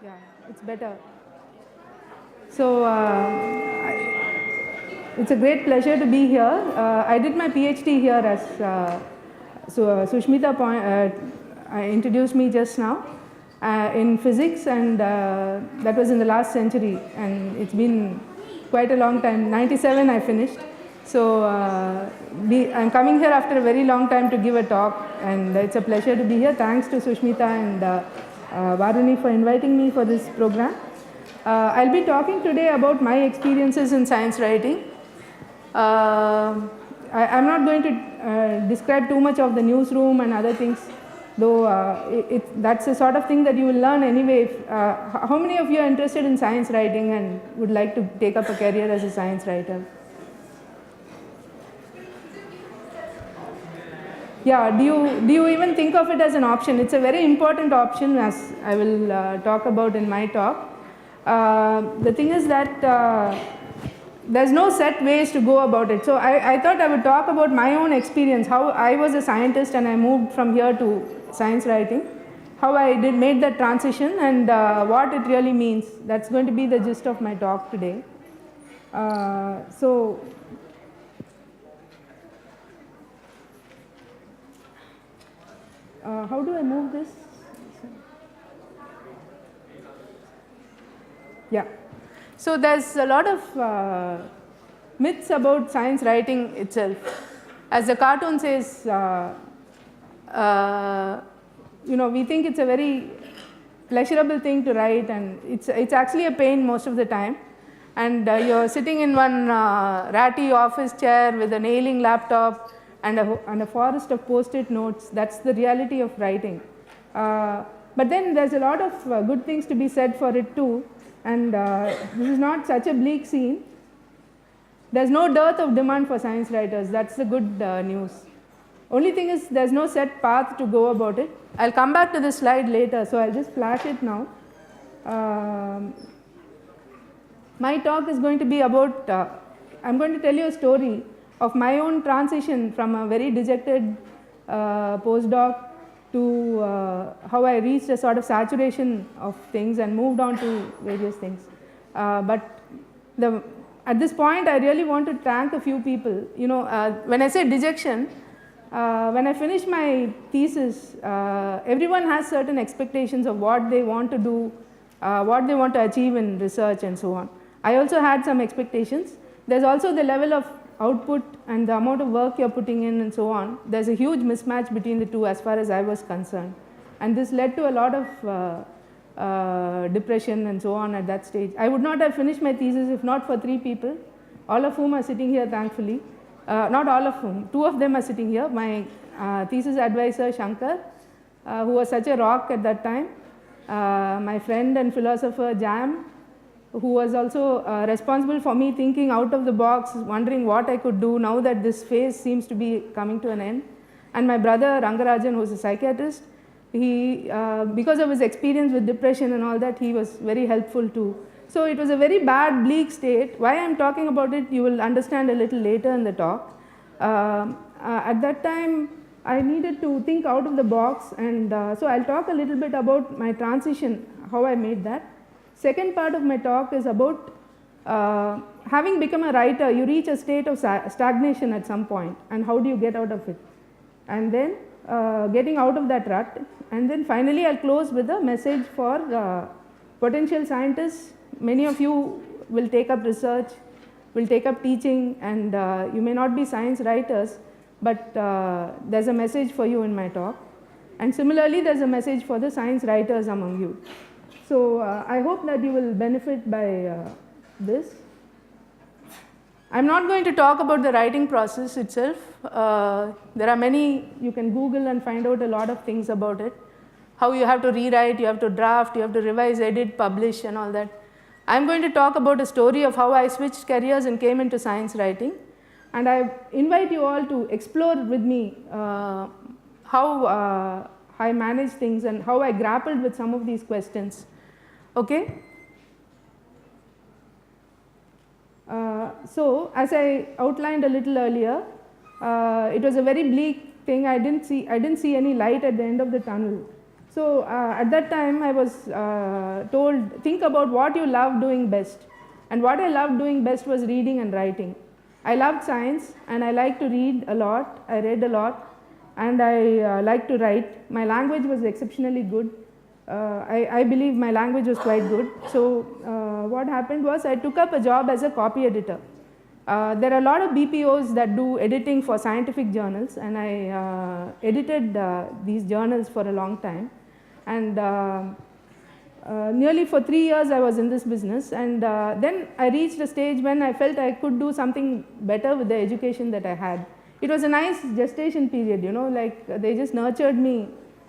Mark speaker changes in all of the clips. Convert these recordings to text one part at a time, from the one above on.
Speaker 1: Yeah, it's better. So, it's a great pleasure to be here. I did my PhD here as Sushmita introduced me just now in physics, and that was in the last century, and it's been quite a long time. 97 I finished. So I'm coming here after a very long time to give a talk, and it's a pleasure to be here. Thanks to Sushmita and Varuni for inviting me for this program. I'll be talking today about my experiences in science writing. I'm not going to describe too much of the newsroom and other things, though that's the sort of thing that you will learn anyway. How many of you are interested in science writing and would like to take up a career as a science writer? Yeah, do you even think of it as an option? It's a very important option, as I will talk about in my talk. The thing is that there's no set ways to go about it. So I thought I would talk about my own experience, how I was a scientist and I moved from here to science writing, how I made that transition, and what it really means. That's going to be the gist of my talk today. How do I move this? Yeah. So there's a lot of myths about science writing itself. As the cartoon says, we think it's a very pleasurable thing to write, and it's actually a pain most of the time. And you're sitting in one ratty office chair with an ailing laptop and a forest of post-it notes. That's the reality of writing. But then there's a lot of good things to be said for it too. And this is not such a bleak scene. There's no dearth of demand for science writers. That's the good news. Only thing is there's no set path to go about it. I'll come back to this slide later, so I'll just flash it now. My talk is going to be about, I'm going to tell you a story of my own transition from a very dejected postdoc to how I reached a sort of saturation of things and moved on to various things. But at this point, I really want to thank a few people. When I say dejection, when I finished my thesis, everyone has certain expectations of what they want to do, what they want to achieve in research and so on. I also had some expectations. There's also the level of output and the amount of work you're putting in and so on. There's a huge mismatch between the two as far as I was concerned. And this led to a lot of depression and so on at that stage. I would not have finished my thesis if not for 3 people, all of whom are sitting here thankfully. Not all of whom, 2 of them are sitting here. My thesis advisor Shankar, who was such a rock at that time. My friend and philosopher Jam, who was also responsible for me thinking out of the box, wondering what I could do now that this phase seems to be coming to an end. And my brother Rangarajan, who is a psychiatrist, he, because of his experience with depression and all that, he was very helpful too. So it was a very bad, bleak state. Why I'm talking about it, you will understand a little later in the talk. At that time, I needed to think out of the box, and so I'll talk a little bit about my transition, how I made that. Second part of my talk is about having become a writer, you reach a state of stagnation at some point, and how do you get out of it? And then getting out of that rut, and then finally I'll close with a message for potential scientists. Many of you will take up research, will take up teaching, and you may not be science writers, but there's a message for you in my talk. And similarly, there's a message for the science writers among you. So I hope that you will benefit by this. I'm not going to talk about the writing process itself. There are many, you can Google and find out a lot of things about it. How you have to rewrite, you have to draft, you have to revise, edit, publish and all that. I'm going to talk about a story of how I switched careers and came into science writing. And I invite you all to explore with me how I managed things and how I grappled with some of these questions. Okay? So as I outlined a little earlier, it was a very bleak thing. I didn't see any light at the end of the tunnel. So at that time I was told, think about what you love doing best. And what I loved doing best was reading and writing. I loved science and I liked to read a lot. I read a lot and I liked to write. My language was exceptionally good. I believe my language was quite good. So what happened was I took up a job as a copy editor. There are a lot of BPOs that do editing for scientific journals, and I edited these journals for a long time. And nearly for 3 years I was in this business, and then I reached a stage when I felt I could do something better with the education that I had. It was a nice gestation period, you know, like they just nurtured me.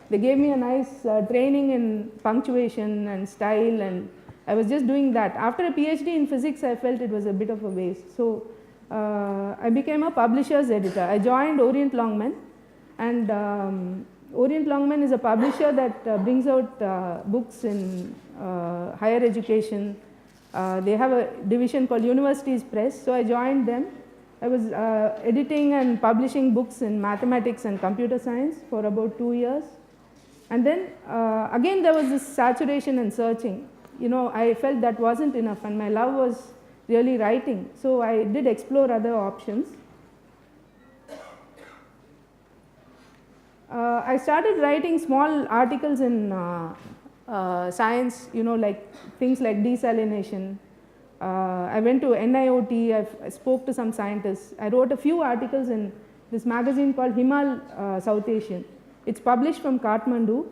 Speaker 1: They gave me a nice training in punctuation and style, and I was just doing that. After a PhD in physics, I felt it was a bit of a waste. So I became a publisher's editor. I joined Orient Longman, and Orient Longman is a publisher that brings out books in higher education. They have a division called Universities Press, so I joined them. I was editing and publishing books in mathematics and computer science for about 2 years. And then again there was this saturation and searching. You know, I felt that wasn't enough, and my love was really writing. So I did explore other options. I started writing small articles in science, you know, like things like desalination. I went to NIOT, I spoke to some scientists. I wrote a few articles in this magazine called Himal South Asian. It's published from Kathmandu,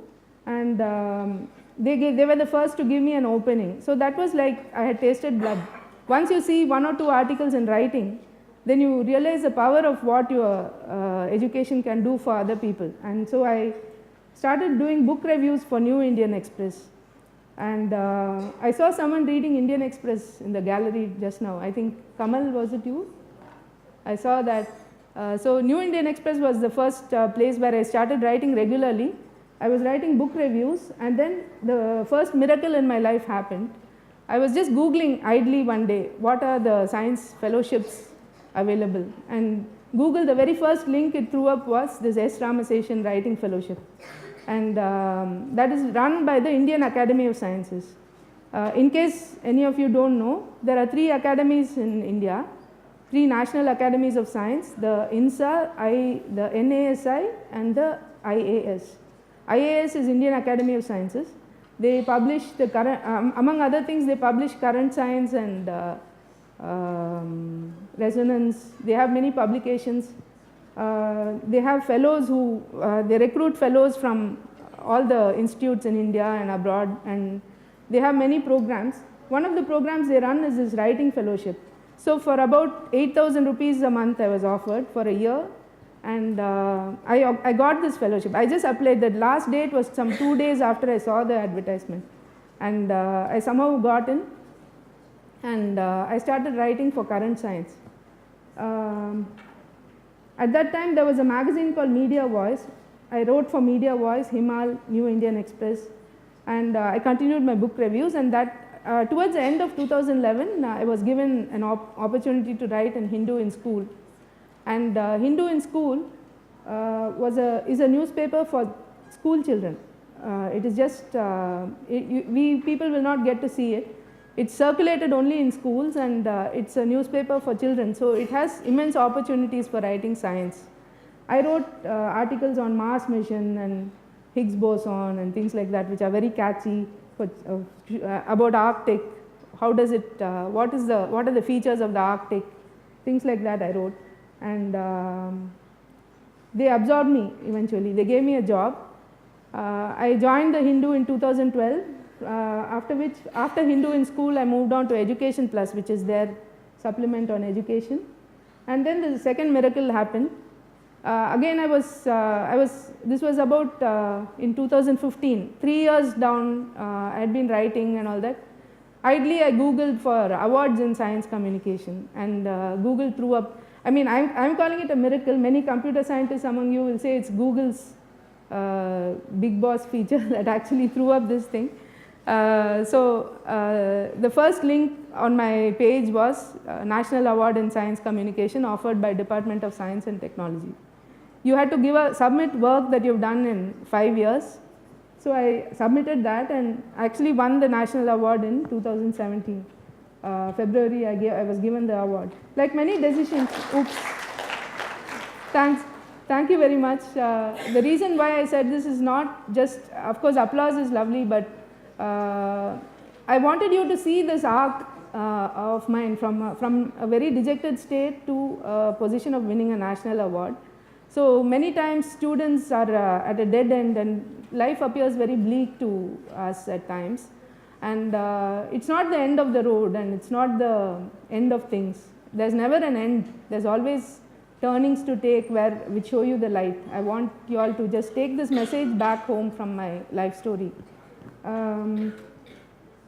Speaker 1: and they were the first to give me an opening. So that was like I had tasted blood. Once you see 1 or 2 articles in writing, then you realize the power of what your education can do for other people. And so I started doing book reviews for New Indian Express. And I saw someone reading Indian Express in the gallery just now. I think Kamal, was it you? I saw that. So New Indian Express was the first place where I started writing regularly. I was writing book reviews, and then the first miracle in my life happened. I was just Googling idly one day, what are the science fellowships available? And Google, the very first link it threw up was this S. Ramaseshan Writing Fellowship. And that is run by the Indian Academy of Sciences. In case any of you don't know, there are 3 academies in India, 3 national academies of science, the INSA, the NASI, and the IAS. IAS is Indian Academy of Sciences. They publish the current, among other things, they publish current science and resonance. They have many publications. They have fellows who, they recruit fellows from all the institutes in India and abroad, and they have many programs. One of the programs they run is this writing fellowship. So for about 8,000 rupees a month I was offered for a year, and I got this fellowship. I just applied. The last date was some 2 days after I saw the advertisement, and I somehow got in, and I started writing for current science. At that time there was a magazine called Media Voice. I wrote for Media Voice, Himal, New Indian Express, and I continued my book reviews, and that towards the end of 2011 I was given an opportunity to write in Hindu in school. And Hindu in School is a newspaper for school children. It is just, people will not get to see it. It's circulated only in schools, and it's a newspaper for children. So it has immense opportunities for writing science. I wrote articles on Mars mission and Higgs boson and things like that, which are very catchy, about Arctic. How does it, what are the features of the Arctic? Things like that I wrote. And they absorbed me eventually. They gave me a job. I joined the Hindu in 2012, after Hindu in School I moved on to Education Plus, which is their supplement on education. And then the second miracle happened. Again this was about in 2015, 3 years down, I had been writing and all that. Idly I googled for awards in science communication, and Google threw up. I mean, I'm calling it a miracle. Many computer scientists among you will say it's Google's big boss feature that actually threw up this thing. The first link on my page was National Award in Science Communication offered by Department of Science and Technology. You had to submit work that you've done in 5 years, So I submitted that and actually won the national award in 2017. February I was given the award. Like many decisions, oops, thanks. Thank you very much. The reason why I said this is not just, of course applause is lovely, but I wanted you to see this arc of mine from a very dejected state to a position of winning a national award. So many times students are at a dead end and life appears very bleak to us at times. And it's not the end of the road and it's not the end of things. There's never an end. There's always turnings to take which show you the light. I want you all to just take this message back home from my life story.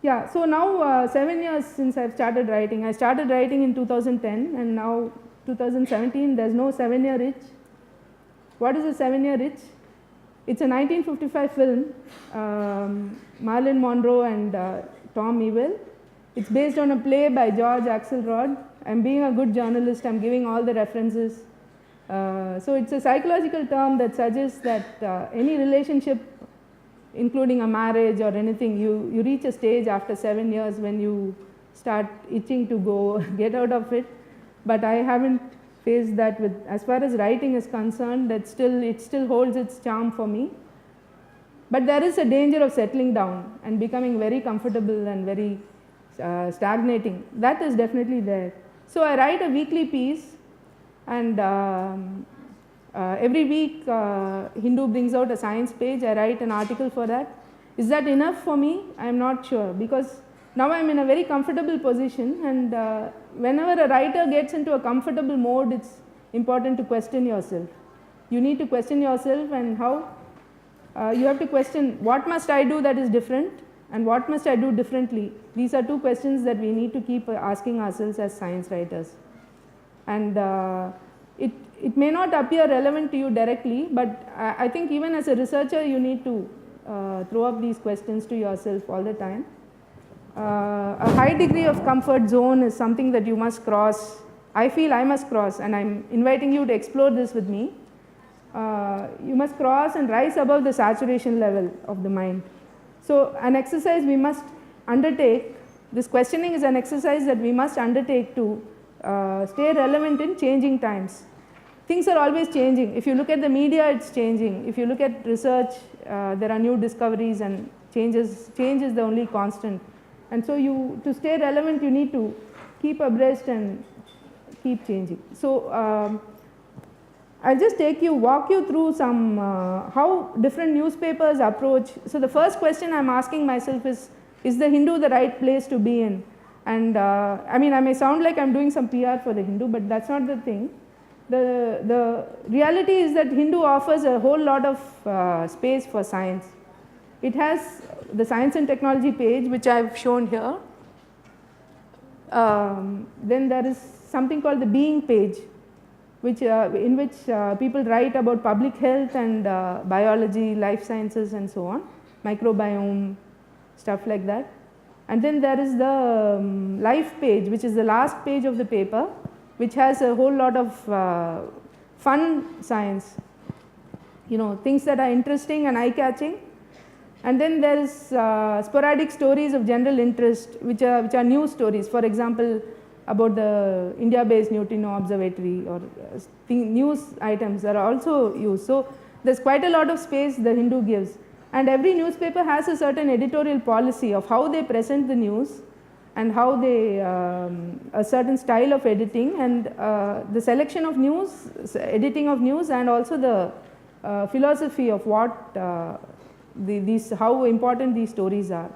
Speaker 1: Yeah, so now 7 years since I've started writing. I started writing in 2010 and now 2017, there's no 7-year itch. What is a 7-year itch? It's a 1955 film, Marilyn Monroe and Tom Ewell. It's based on a play by George Axelrod. I'm being a good journalist, I'm giving all the references. So it's a psychological term that suggests that any relationship, including a marriage or anything, you reach a stage after 7 years when you start itching to go get out of it. But I haven't faced that with, as far as writing is concerned, it still holds its charm for me. But there is a danger of settling down and becoming very comfortable and very stagnating. That is definitely there. So I write a weekly piece and every week Hindu brings out a science page. I write an article for that. Is that enough for me? I am not sure, because now I am in a very comfortable position, and whenever a writer gets into a comfortable mode, it's important to question yourself. You need to question yourself, and how? You have to question, what must I do that is different and what must I do differently? These are two questions that we need to keep asking ourselves as science writers. And it may not appear relevant to you directly, but I think even as a researcher you need to throw up these questions to yourself all the time. A high degree of comfort zone is something that you must cross. I feel I must cross, and I'm inviting you to explore this with me. You must cross and rise above the saturation level of the mind. So an exercise we must undertake, this questioning is an exercise that we must undertake to stay relevant in changing times. Things are always changing. If you look at the media, it's changing. If you look at research, there are new discoveries, and change is the only constant. And so to stay relevant, you need to keep abreast and keep changing. So I'll just walk you through some, how different newspapers approach. So the first question I'm asking myself is the Hindu the right place to be in? And I mean, I may sound like I'm doing some PR for the Hindu, but that's not the thing. The reality is that Hindu offers a whole lot of space for science. It has the science and technology page, which I've shown here. Then there is something called the being page, in which people write about public health and biology, life sciences and so on, microbiome, stuff like that. And then there is the life page, which is the last page of the paper, which has a whole lot of fun science, things that are interesting and eye-catching. And then there is sporadic stories of general interest, which are news stories. For example, about the India-based neutrino observatory, or news items are also used. So there's quite a lot of space the Hindu gives. And every newspaper has a certain editorial policy of how they present the news and how they, a certain style of editing, and the selection of news, editing of news, and also the philosophy of what how important these stories are.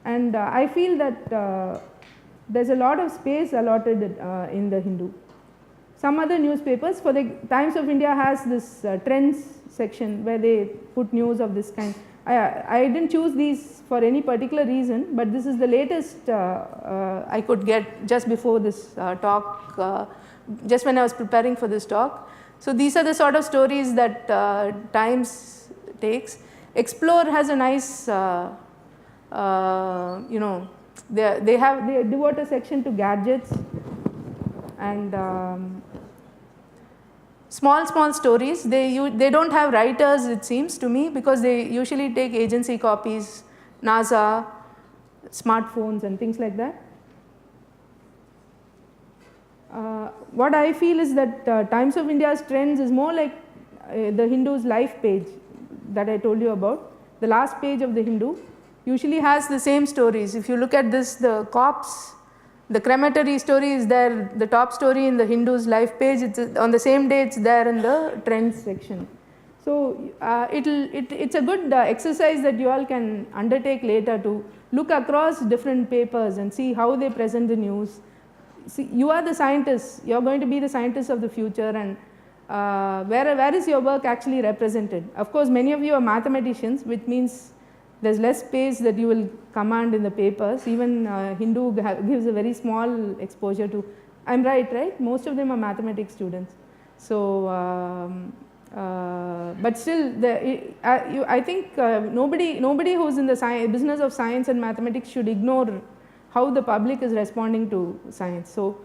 Speaker 1: And I feel that there's a lot of space allotted in the Hindu. Some other newspapers, for the Times of India has this trends section where they put news of this kind. I didn't choose these for any particular reason, but this is the latest I could get just before this talk, just when I was preparing for this talk. So these are the sort of stories that Times takes. Explore has a nice, they devote a section to gadgets, and small stories. They don't have writers, it seems to me, because they usually take agency copies, NASA, smartphones and things like that. What I feel is that Times of India's trends is more like the Hindu's life page that I told you about. The last page of the Hindu usually has the same stories. If you look at this, the corpse, the crematory story is there, the top story in the Hindu's life page, it's on the same day it's there in the trends section. So it's a good exercise that you all can undertake later to look across different papers and see how they present the news. See, you are the scientists, you are going to be the scientists of the future, and where is your work actually represented? Of course, many of you are mathematicians, which means there is less space that you will command in the papers. Even Hindu gives a very small exposure to, I am right? Most of them are mathematics students. So, but still, I think nobody who is in the business of science and mathematics should ignore how the public is responding to science. So,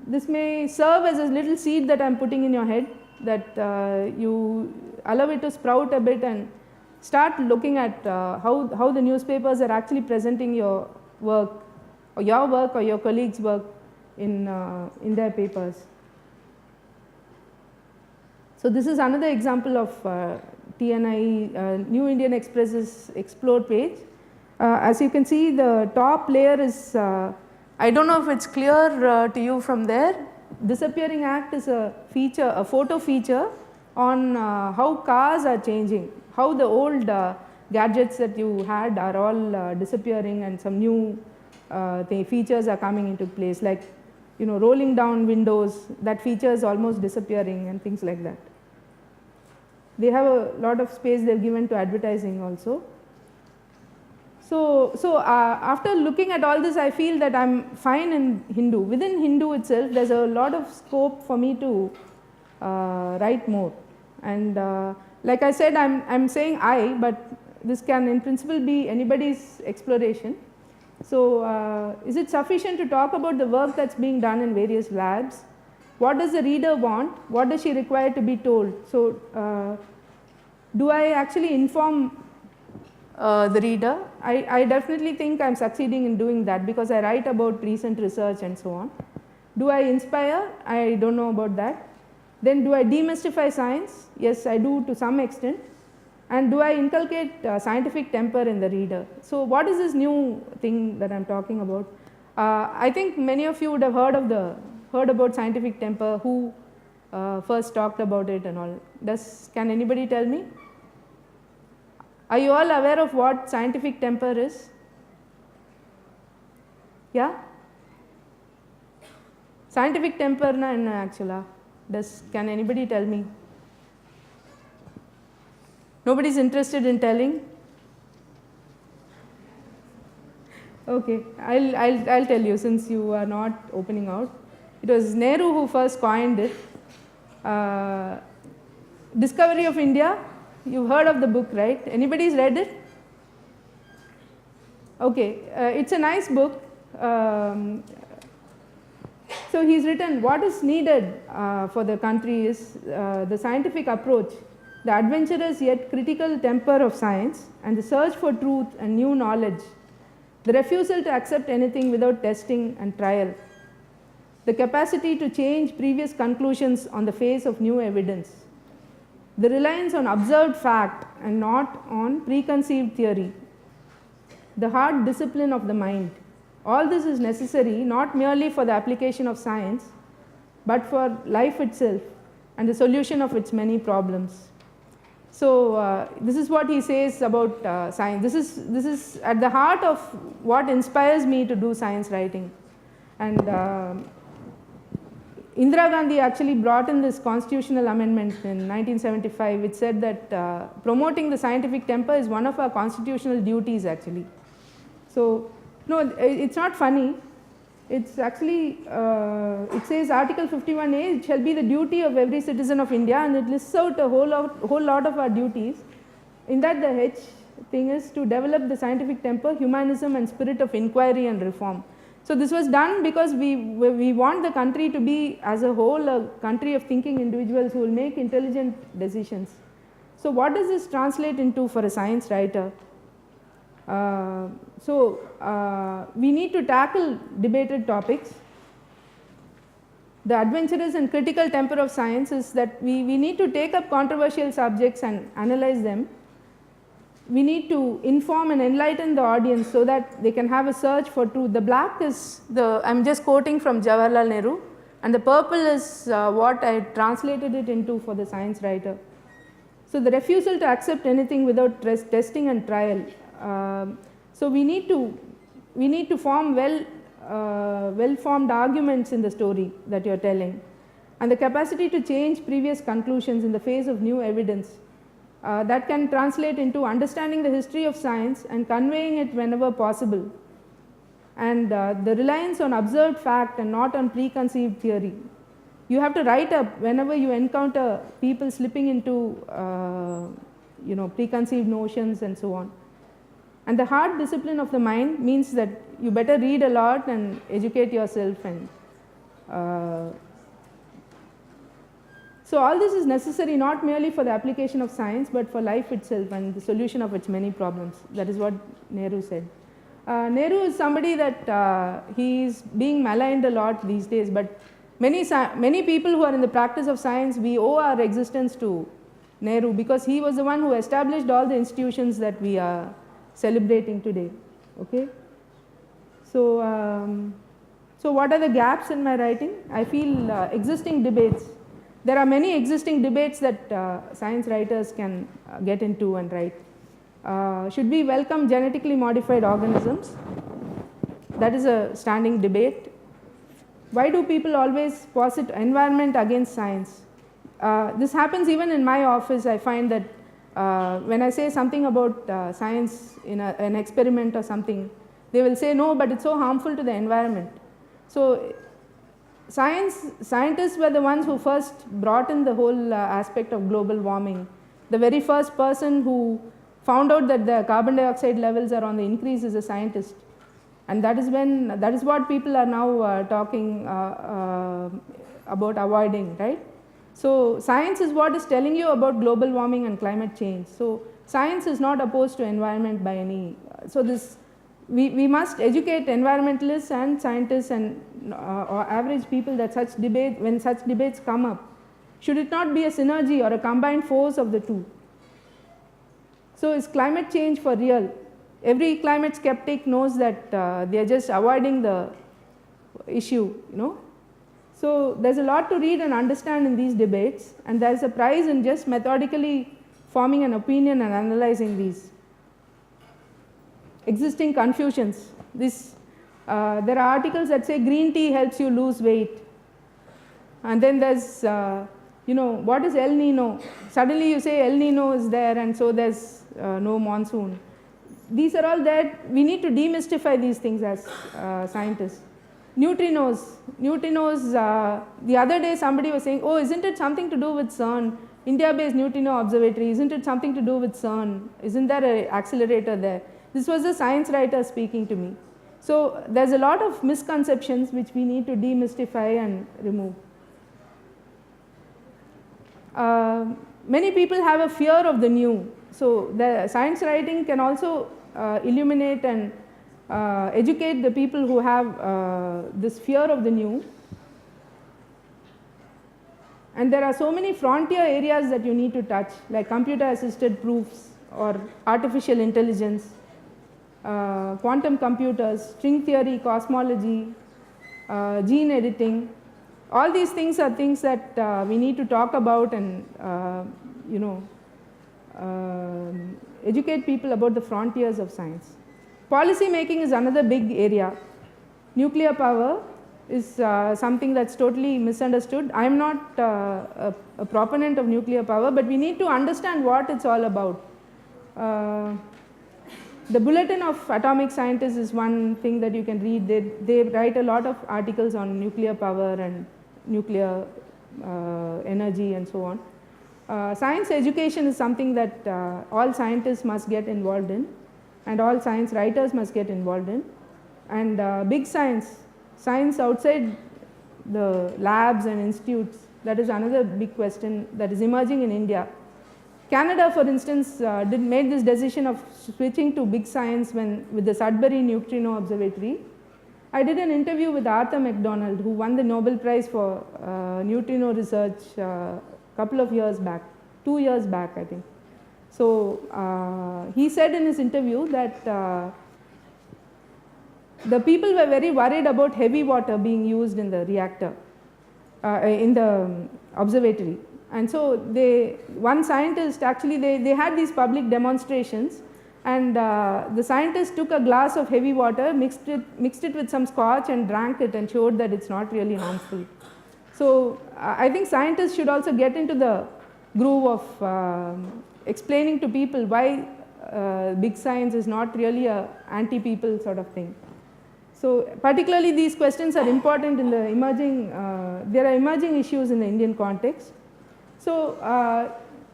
Speaker 1: this may serve as a little seed that I am putting in your head, that you allow it to sprout a bit and start looking at how the newspapers are actually presenting your work or your colleagues' work in their papers. So, this is another example of TNI New Indian Express's Explore page. As you can see, the top layer is, I don't know if it's clear to you from there. Disappearing Act is a feature, a photo feature on how cars are changing, how the old gadgets that you had are all disappearing and some new features are coming into place, like rolling down windows, that feature is almost disappearing and things like that. They have a lot of space they have given to advertising also. So after looking at all this, I feel that I am fine in Hindu. Within Hindu itself, there is a lot of scope for me to write more. And like I said, I am saying I, but this can in principle be anybody's exploration. So is it sufficient to talk about the work that is being done in various labs? What does the reader want? What does she require to be told? So do I actually inform the reader? I definitely think I am succeeding in doing that, because I write about recent research and so on. Do I inspire? I don't know about that. Then do I demystify science? Yes, I do to some extent. And do I inculcate scientific temper in the reader? So what is this new thing that I am talking about? I think many of you would have heard about scientific temper, who first talked about it and all. Can anybody tell me? Are you all aware of what scientific temper is? Yeah? Scientific temper na enna actually? Can anybody tell me? Nobody is interested in telling? Okay, I'll tell you, since you are not opening out. It was Nehru who first coined it. Discovery of India. You've heard of the book, right? Anybody's read it? Okay, it's a nice book. So he's written, what is needed for the country is the scientific approach, the adventurous yet critical temper of science, and the search for truth and new knowledge, the refusal to accept anything without testing and trial, the capacity to change previous conclusions on the face of new evidence, the reliance on observed fact and not on preconceived theory, the hard discipline of the mind. All this is necessary not merely for the application of science, but for life itself and the solution of its many problems. So this is what he says about science. This is at the heart of what inspires me to do science writing. And Indira Gandhi actually brought in this constitutional amendment in 1975, which said that promoting the scientific temper is one of our constitutional duties actually. So no, it's not funny. It's actually, it says Article 51A, it shall be the duty of every citizen of India, and it lists out a whole lot of our duties. In that, the H thing is to develop the scientific temper, humanism and spirit of inquiry and reform. So this was done because we want the country to be as a whole a country of thinking individuals who will make intelligent decisions. So what does this translate into for a science writer? We need to tackle debated topics. The adventurous and critical temper of science is that we need to take up controversial subjects and analyze them. We need to inform and enlighten the audience so that they can have a search for truth. The black is I'm just quoting from Jawaharlal Nehru, and the purple is what I translated it into for the science writer. So the refusal to accept anything without testing and trial. So we need to form well-formed arguments in the story that you are telling, and the capacity to change previous conclusions in the face of new evidence. That can translate into understanding the history of science and conveying it whenever possible, and the reliance on observed fact and not on preconceived theory. You have to write up whenever you encounter people slipping into preconceived notions and so on. And the hard discipline of the mind means that you better read a lot and educate yourself, and so all this is necessary not merely for the application of science but for life itself and the solution of its many problems. That is what Nehru said. Nehru is somebody that he is being maligned a lot these days, but many people who are in the practice of science, we owe our existence to Nehru, because he was the one who established all the institutions that we are celebrating today. Okay. So what are the gaps in my writing? I feel existing debates. There are many existing debates that science writers can get into and write. Should we welcome genetically modified organisms? That is a standing debate. Why do people always posit environment against science? This happens even in my office. I find that when I say something about science in an experiment or something, they will say no, but it's so harmful to the environment. So scientists were the ones who first brought in the whole aspect of global warming. The very first person who found out that the carbon dioxide levels are on the increase is a scientist, and that is what people are now talking about avoiding, right? So science is what is telling you about global warming and climate change. So science is not opposed to environment by any. So this we must educate environmentalists and scientists and or average people that when such debates come up, should it not be a synergy or a combined force of the two? So is climate change for real? Every climate skeptic knows that they are just avoiding the issue, So there's a lot to read and understand in these debates, and there's a prize in just methodically forming an opinion and analyzing these existing confusions. There are articles that say green tea helps you lose weight, and then there's what is El Nino? Suddenly you say El Nino is there, and so there's no monsoon. These are all there. We need to demystify these things as scientists. Neutrinos. The other day somebody was saying, oh, isn't it something to do with CERN? India-based neutrino observatory, isn't it something to do with CERN? Isn't there an accelerator there? This was a science writer speaking to me. So there's a lot of misconceptions which we need to demystify and remove. Many people have a fear of the new. So the science writing can also illuminate and educate the people who have this fear of the new. And there are so many frontier areas that you need to touch, like computer assisted proofs or artificial intelligence, quantum computers, string theory, cosmology, gene editing. All these things are things that we need to talk about and educate people about the frontiers of science. Policy making is another big area. Nuclear power is something that's totally misunderstood. I am not a proponent of nuclear power, but we need to understand what it's all about. The Bulletin of Atomic Scientists is one thing that you can read. They write a lot of articles on nuclear power and nuclear energy and so on. Science education is something that all scientists must get involved in, and all science writers must get involved in. And big science, science outside the labs and institutes, that is another big question that is emerging in India. Canada, for instance, made this decision of switching to big science with the Sudbury Neutrino Observatory. I did an interview with Arthur MacDonald, who won the Nobel Prize for neutrino research a couple of years back, 2 years back, I think. So he said in his interview that the people were very worried about heavy water being used in the reactor, in the observatory. And so one scientist actually, they had these public demonstrations, and the scientist took a glass of heavy water, mixed it with some scotch and drank it and showed that it's not really harmful. So I think scientists should also get into the groove of explaining to people why big science is not really a anti-people sort of thing. So particularly these questions are important in the emerging, there are emerging issues in the Indian context. So,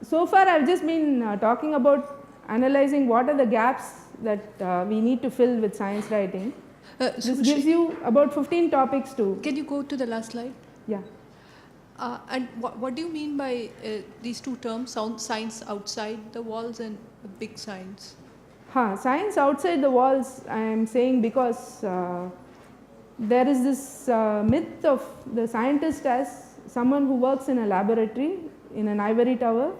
Speaker 1: so far I have just been talking about analyzing what are the gaps that we need to fill with science writing. This gives you about 15 topics to.
Speaker 2: Can you go to the last slide?
Speaker 1: Yeah.
Speaker 2: And what do you mean by these two terms, science outside the walls and big science?
Speaker 1: Science outside the walls, I am saying because there is this myth of the scientist as someone who works in a laboratory in an ivory tower.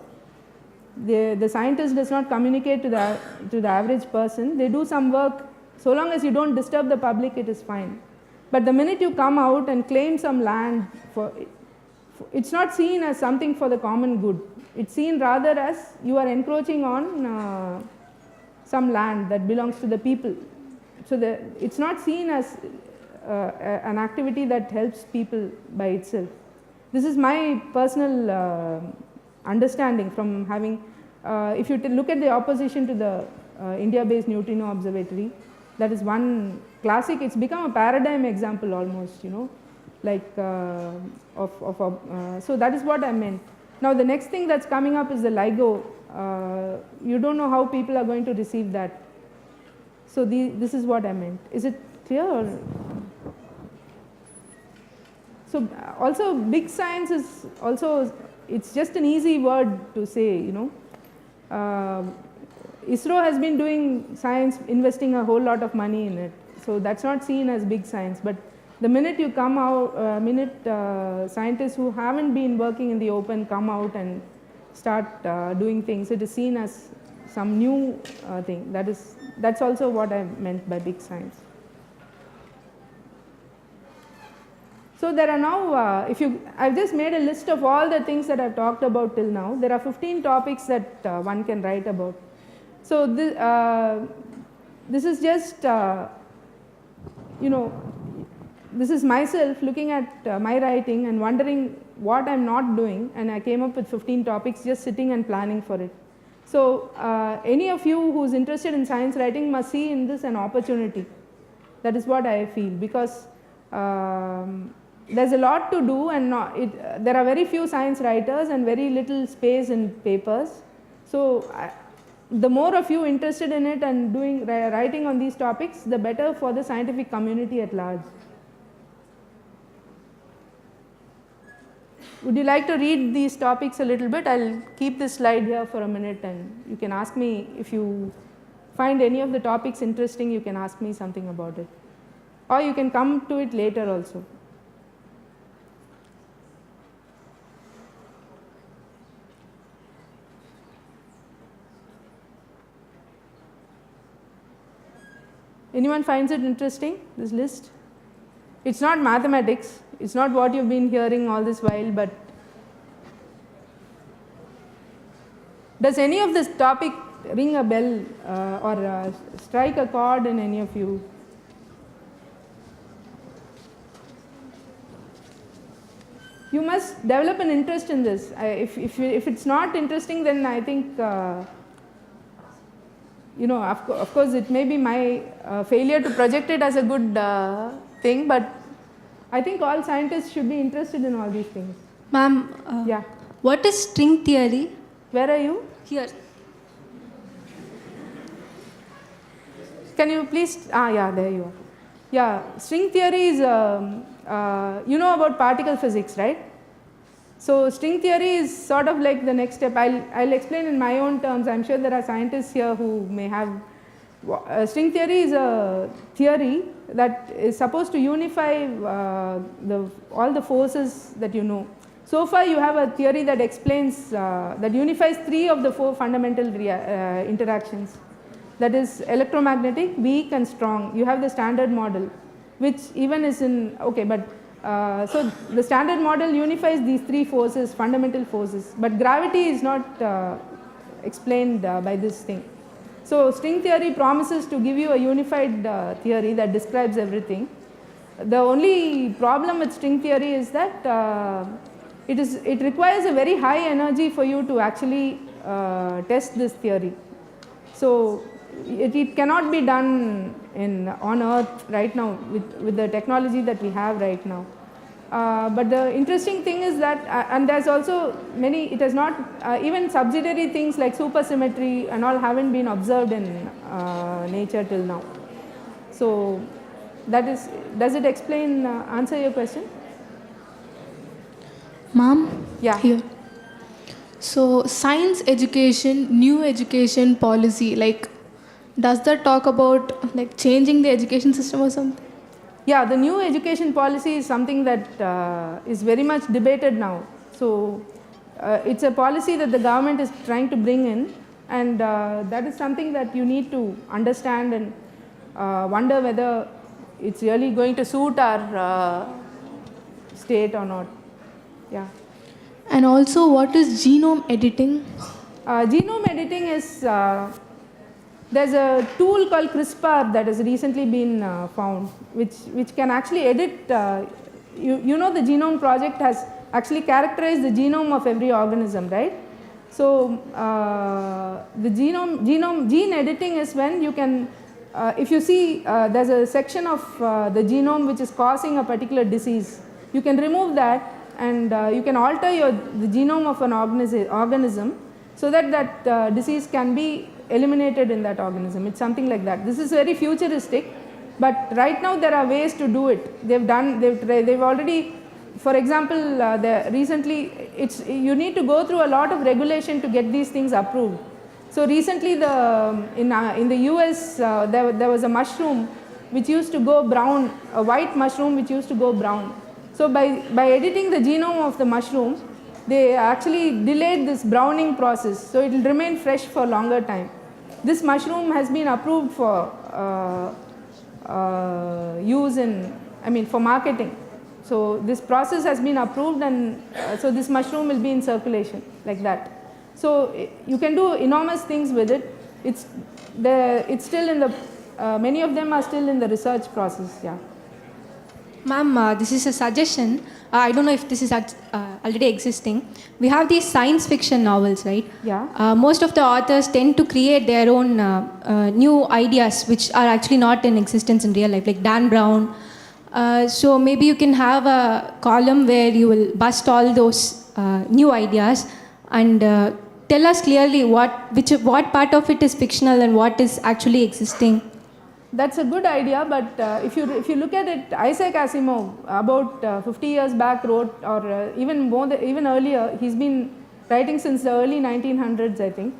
Speaker 1: The scientist does not communicate to the average person. They do some work. So long as you don't disturb the public, it is fine. But the minute you come out and claim some land, it's not seen as something for the common good. It's seen rather as you are encroaching on some land that belongs to the people. So it's not seen as an activity that helps people by itself. This is my personal understanding from having, if you look at the opposition to the India-based Neutrino Observatory, that is one classic, it's become a paradigm example almost, you know, like so that is what I meant. Now the next thing that's coming up is the LIGO. You don't know how people are going to receive that. So this is what I meant. Is it clear? Or? So also big science is also, it's just an easy word to say, you know. ISRO has been doing science, investing a whole lot of money in it. So that's not seen as big science. But the minute you come out, scientists who haven't been working in the open come out and start doing things, it is seen as some new thing. That's also what I meant by big science. So there are now, I've just made a list of all the things that I've talked about till now. There are 15 topics that one can write about. So this is just, you know, this is myself looking at my writing and wondering what I'm not doing, and I came up with 15 topics just sitting and planning for it. So any of you who's interested in science writing must see in this an opportunity. That is what I feel, because there's a lot to do, and there are very few science writers and very little space in papers. So the more of you interested in it and writing on these topics, the better for the scientific community at large. Would you like to read these topics a little bit? I'll keep this slide here for a minute, and you can ask me if you find any of the topics interesting, you can ask me something about it. Or you can come to it later also. Anyone finds it interesting, this list? It's not mathematics, it's not what you've been hearing all this while, but does any of this topic ring a bell or strike a chord in any of you? You must develop an interest in this. If it's not interesting, then I think you know, of course it may be my failure to project it as a good thing, but I think all scientists should be interested in all these things.
Speaker 3: Ma'am,
Speaker 1: yeah.
Speaker 3: What is string theory?
Speaker 1: Where are you?
Speaker 3: Here.
Speaker 1: Can you please, yeah, there you are. Yeah, string theory is, you know about particle physics, right? So string theory is sort of like the next step. I'll explain in my own terms. I'm sure there are scientists here who may have. String theory is a theory that is supposed to unify all the forces that you know. So far you have a theory that explains, that unifies 3 of the 4 fundamental interactions. That is electromagnetic, weak and strong. You have the standard model, which even is in, okay, but so the standard model unifies these 3 forces, fundamental forces, but gravity is not explained by this thing. So string theory promises to give you a unified theory that describes everything. The only problem with string theory is that it requires a very high energy for you to actually test this theory. So it cannot be done on Earth right now with the technology that we have right now. But the interesting thing is that, and there's also many, it has not, even subsidiary things like supersymmetry and all haven't been observed in nature till now. So that is, does it explain, answer your question?
Speaker 4: Ma'am?
Speaker 1: Yeah.
Speaker 4: Here. So science education, new education policy, like does that talk about like changing the education system or something?
Speaker 1: Yeah, the new education policy is something that is very much debated now. So it's a policy that the government is trying to bring in, and that is something that you need to understand and wonder whether it's really going to suit our state or not. Yeah.
Speaker 4: And also, what is genome editing?
Speaker 1: Genome editing is, there's a tool called CRISPR that has recently been found, which can actually edit, you know, the Genome Project has actually characterized the genome of every organism, right? So the gene editing is when you can, if you see there's a section of the genome which is causing a particular disease, you can remove that and you can alter the genome of an organism so that disease can be eliminated in that organism. It's something like that. This is very futuristic, but right now there are ways to do it. They've already, for example, recently you need to go through a lot of regulation to get these things approved. So recently in the US there was a mushroom which used to go brown, a white mushroom which used to go brown. So by editing the genome of the mushroom, they actually delayed this browning process, so it will remain fresh for longer time. This mushroom has been approved for use for marketing. So this process has been approved, and so this mushroom will be in circulation like that. So you can do enormous things with it. It's still in the, many of them are still in the research process, yeah.
Speaker 3: Ma'am, this is a suggestion. I don't know if this is already existing. We have these science fiction novels, right?
Speaker 1: Yeah.
Speaker 3: Most of the authors tend to create their own new ideas which are actually not in existence in real life, like Dan Brown. So maybe you can have a column where you will bust all those new ideas and tell us clearly what part of it is fictional and what is actually existing.
Speaker 1: That's a good idea, but if you look at it, Isaac Asimov about 50 years back wrote, or even earlier, he's been writing since the early 1900s, I think,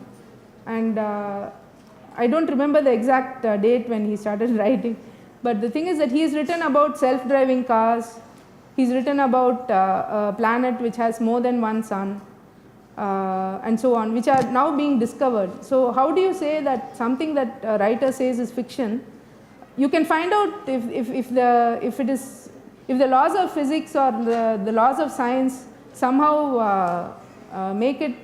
Speaker 1: and I don't remember the exact date when he started writing, but the thing is that he's written about self-driving cars, he's written about a planet which has more than one sun, and so on, which are now being discovered. So how do you say that something that a writer says is fiction? You can find out if the laws of physics or the laws of science somehow make it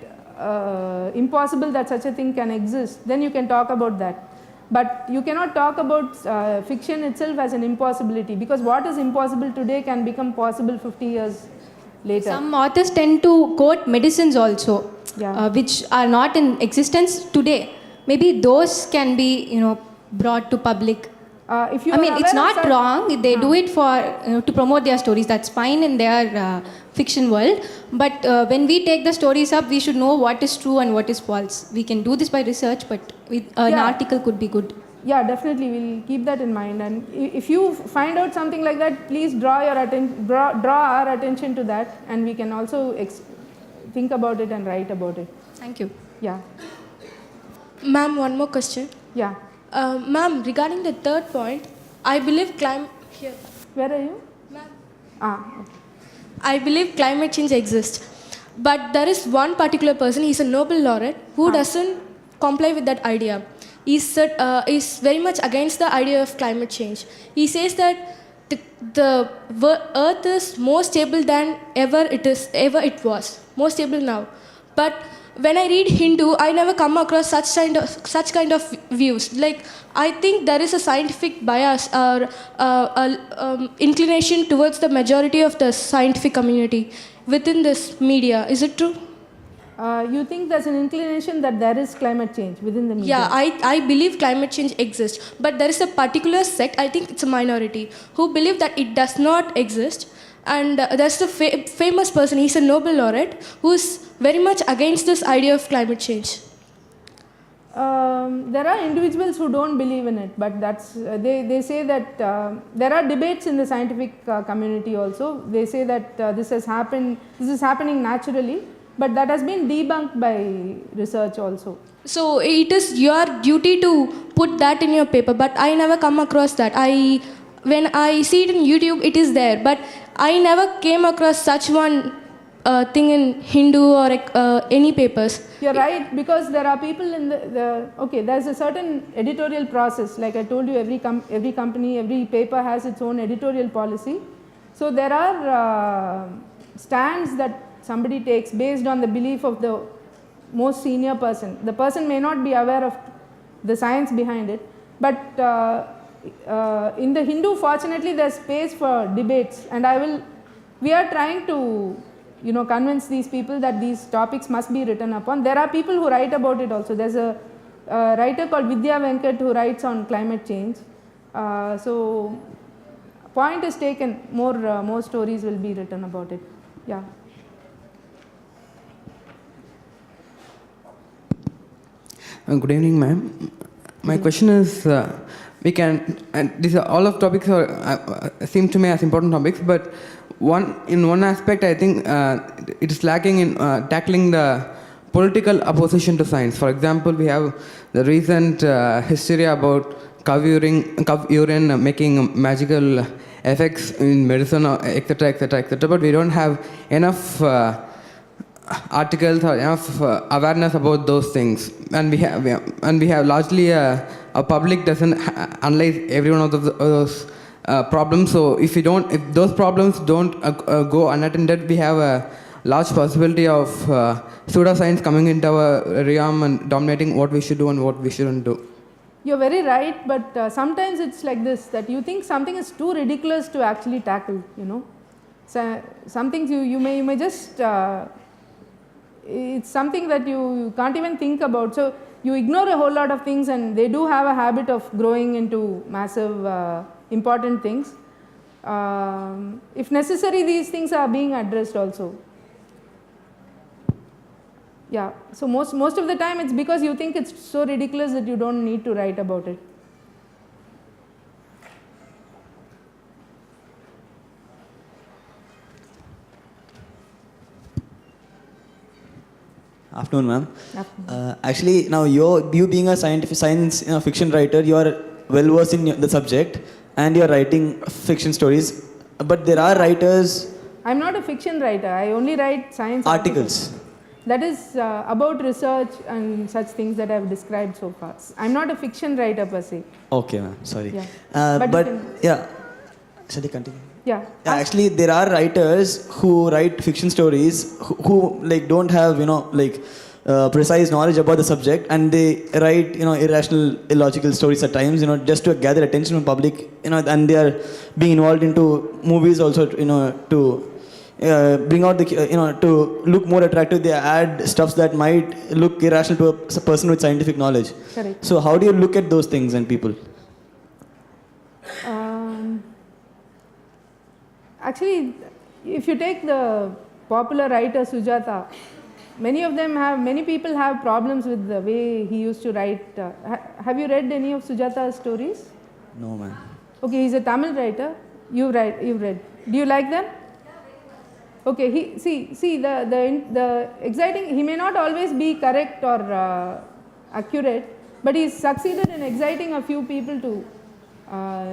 Speaker 1: impossible that such a thing can exist, then you can talk about that. But you cannot talk about fiction itself as an impossibility, because what is impossible today can become possible 50 years later.
Speaker 3: Some authors tend to quote medicines also,
Speaker 1: Yeah.
Speaker 3: which are not in existence today. Maybe those can be, brought to public. It's not wrong. They do it for to promote their stories. That's fine in their fiction world. But when we take the stories up, we should know what is true and what is false. We can do this by research, but an article could be good.
Speaker 1: Yeah, definitely, we'll keep that in mind. And if you find out something like that, please draw our attention to that, and we can also think about it and write about it.
Speaker 3: Thank you.
Speaker 1: Yeah.
Speaker 4: Ma'am, one more question.
Speaker 1: Yeah.
Speaker 4: Ma'am, regarding the third point, I believe here.
Speaker 1: Where are you?
Speaker 4: Ma'am.
Speaker 1: Okay.
Speaker 4: I believe climate change exists. But there is one particular person, he's a Nobel laureate, who doesn't comply with that idea. He's very much against the idea of climate change. He says that the earth is more stable than ever it was, more stable now. But when I read Hindu, I never come across such kind of views. Like, I think there is a scientific bias or inclination towards the majority of the scientific community within this media. Is it true?
Speaker 1: You think there's an inclination that there is climate change within the media?
Speaker 4: Yeah, I believe climate change exists. But there is a particular sect, I think it's a minority, who believe that it does not exist. And there's a famous person, he's a Nobel laureate, who's very much against this idea of climate change.
Speaker 1: There are individuals who don't believe in it, but that's they say that there are debates in the scientific community also. They say that this is happening naturally, but that has been debunked by research also.
Speaker 4: So it is your duty to put that in your paper, but I never come across that. When I see it in YouTube, it is there, but I never came across such one thing in Hindu or any papers.
Speaker 1: You're right, because there are people in there's a certain editorial process. Like I told you, every company, every paper has its own editorial policy. So there are stands that somebody takes based on the belief of the most senior person. The person may not be aware of the science behind it, but in the Hindu, fortunately, there's space for debates, and we are trying to convince these people that these topics must be written upon. There are people who write about it also. There's a writer called Vidya Venkat who writes on climate change. So point is taken, more stories will be written about it. Yeah.
Speaker 5: Good evening, ma'am. My question is, all of topics seem to me as important topics, but in one aspect, I think it is lacking in tackling the political opposition to science. For example, we have the recent hysteria about cow urine making magical effects in medicine, etc., etc., etc. But we don't have enough articles or enough awareness about those things, and we have largely a public doesn't analyze every one of those problems. So if those problems don't go unattended, we have a large possibility of pseudoscience coming into our realm and dominating what we should do and what we shouldn't do.
Speaker 1: You're very right, but sometimes it's like this, that you think something is too ridiculous to actually tackle. So some things you may just it's something that you can't even think about. So you ignore a whole lot of things, and they do have a habit of growing into massive important things. If necessary, these things are being addressed also. Yeah, so most of the time it's because you think it's so ridiculous that you don't need to write about it.
Speaker 6: Afternoon, ma'am. Actually, now you being a science fiction writer, you are well versed in the subject, and you are writing fiction stories. But there are writers.
Speaker 1: I'm not a fiction writer. I only write science
Speaker 6: articles.
Speaker 1: That is about research and such things that I've described so far. I'm not a fiction writer per se.
Speaker 6: Okay, ma'am. Sorry.
Speaker 1: Yeah.
Speaker 6: Shall I continue?
Speaker 1: Yeah.
Speaker 6: Actually, there are writers who write fiction stories who don't have precise knowledge about the subject, and they write irrational, illogical stories at times just to gather attention from public and they are being involved into movies also to bring out the to look more attractive. They add stuffs that might look irrational to a person with scientific knowledge.
Speaker 1: Correct.
Speaker 6: So how do you look at those things and people?
Speaker 1: Actually, if you take the popular writer Sujata, many people have problems with the way he used to write. Have you read any of Sujata's stories?
Speaker 6: No, man.
Speaker 1: Okay, he's a Tamil writer. You've read. Do you like them? Okay, the exciting, he may not always be correct or accurate, but he's succeeded in exciting a few people to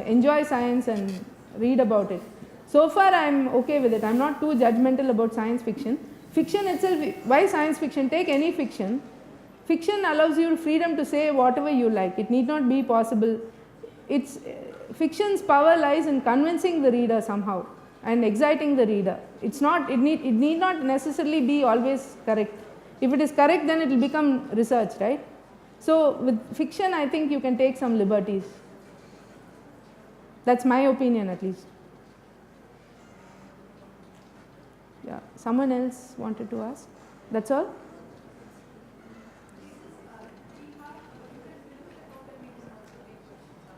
Speaker 1: enjoy science and read about it. So far I'm okay with it. I'm not too judgmental about science fiction. Fiction itself, why science fiction? Take any fiction. Fiction allows you freedom to say whatever you like. It need not be possible. Fiction's power lies in convincing the reader somehow and exciting the reader. It need not necessarily be always correct. If it is correct, then it will become research, right? So with fiction, I think you can take some liberties. That's my opinion, at least. Yeah, someone else wanted to ask? That's all?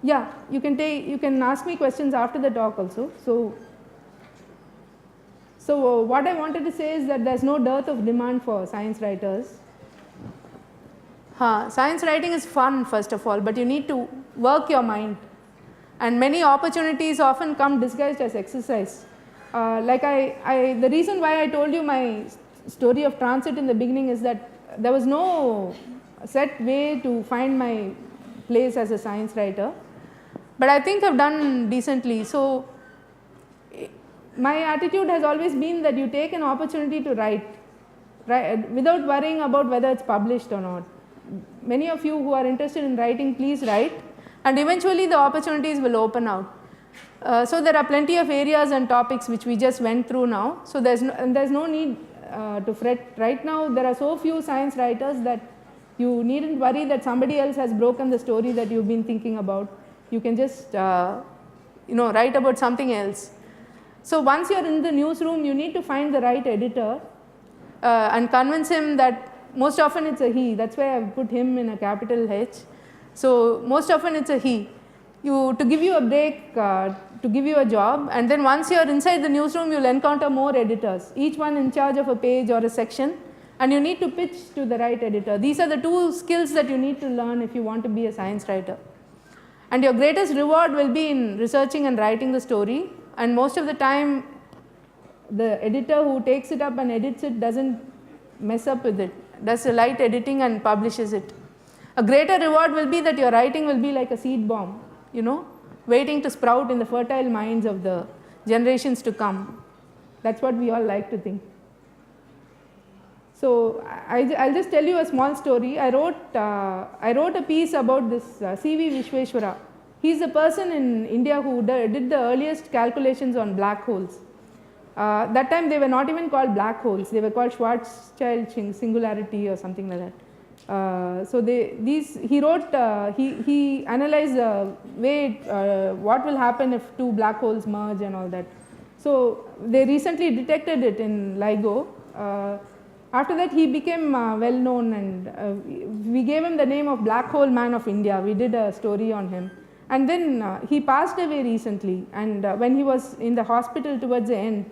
Speaker 1: Yeah, you can ask me questions after the talk also. So what I wanted to say is that there's no dearth of demand for science writers. Science writing is fun, first of all, but you need to work your mind. And many opportunities often come disguised as exercise. The reason why I told you my story of transit in the beginning is that there was no set way to find my place as a science writer. But I think I've done decently. So my attitude has always been that you take an opportunity to write without worrying about whether it's published or not. Many of you who are interested in writing, please write, and eventually the opportunities will open out. So there are plenty of areas and topics which we just went through now. So there's no need to fret. Right now there are so few science writers that you needn't worry that somebody else has broken the story that you've been thinking about. You can just write about something else. So once you're in the newsroom, you need to find the right editor and convince him that most often it's a he. That's why I've put him in a capital H. So most often it's a he. To give you a break, to give you a job, and then once you're inside the newsroom, you'll encounter more editors, each one in charge of a page or a section, and you need to pitch to the right editor. These are the two skills that you need to learn if you want to be a science writer. And your greatest reward will be in researching and writing the story, and most of the time the editor who takes it up and edits it doesn't mess up with it, does a light editing and publishes it. A greater reward will be that your writing will be like a seed bomb, waiting to sprout in the fertile minds of the generations to come. That's what we all like to think. So I'll just tell you a small story. I wrote a piece about this C.V. Vishweshwara. He's the person in India who did the earliest calculations on black holes. That time they were not even called black holes. They were called Schwarzschild singularity or something like that. He analyzed the way what will happen if two black holes merge and all that. So they recently detected it in LIGO. After that he became well known, and we gave him the name of Black Hole Man of India. We did a story on him, and then he passed away recently, and when he was in the hospital towards the end,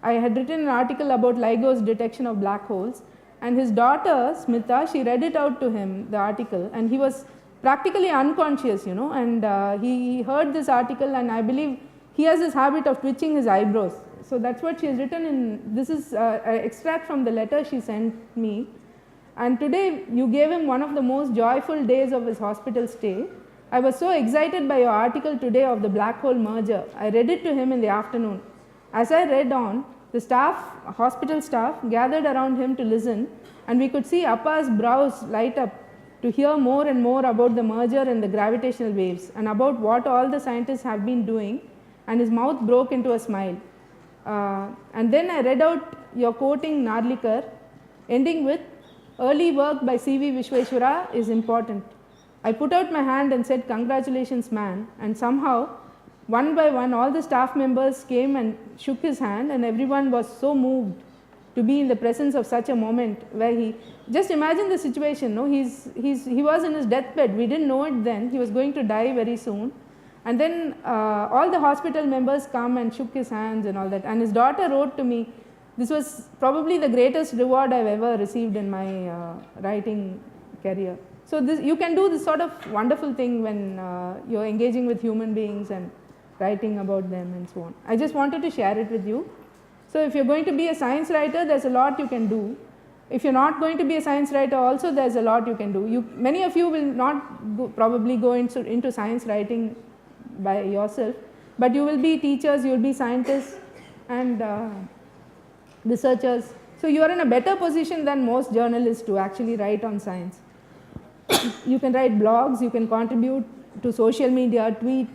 Speaker 1: I had written an article about LIGO's detection of black holes, and his daughter Smita, she read it out to him, the article, and he was practically unconscious, and he heard this article, and I believe he has this habit of twitching his eyebrows. So that's what she has written in, this is an extract from the letter she sent me. And today you gave him one of the most joyful days of his hospital stay. I was so excited by your article today of the black hole merger. I read it to him in the afternoon. As I read on, the hospital staff gathered around him to listen, and we could see Appa's brows light up to hear more and more about the merger and the gravitational waves, and about what all the scientists have been doing, and his mouth broke into a smile. And then I read out your quoting Narlikar, ending with, "Early work by C.V. Vishweshwara is important." I put out my hand and said, "Congratulations, man," and somehow, one by one, all the staff members came and shook his hand, and everyone was so moved to be in the presence of such a moment where he, just imagine the situation, no? He was in his deathbed, we didn't know it then, he was going to die very soon. And then all the hospital members come and shook his hands and all that. And his daughter wrote to me, this was probably the greatest reward I've ever received in my writing career. So this, you can do this sort of wonderful thing when you're engaging with human beings and writing about them and so on. I just wanted to share it with you. So if you're going to be a science writer, there's a lot you can do. If you're not going to be a science writer also, there's a lot you can do. Many of you will not probably go into science writing by yourself, but you will be teachers, you will be scientists and researchers. So you are in a better position than most journalists to actually write on science. You can write blogs, you can contribute to social media, tweet.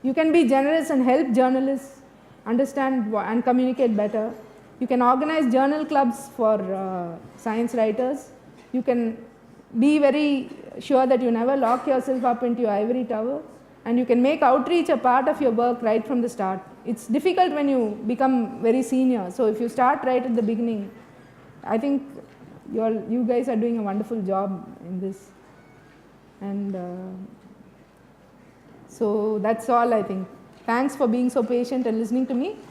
Speaker 1: You can be generous and help journalists understand and communicate better. You can organize journal clubs for science writers. You can be very sure that you never lock yourself up into your ivory tower, and you can make outreach a part of your work right from the start. It's difficult when you become very senior, so if you start right at the beginning, I think you guys are doing a wonderful job in this. And so that's all, I think. Thanks for being so patient and listening to me.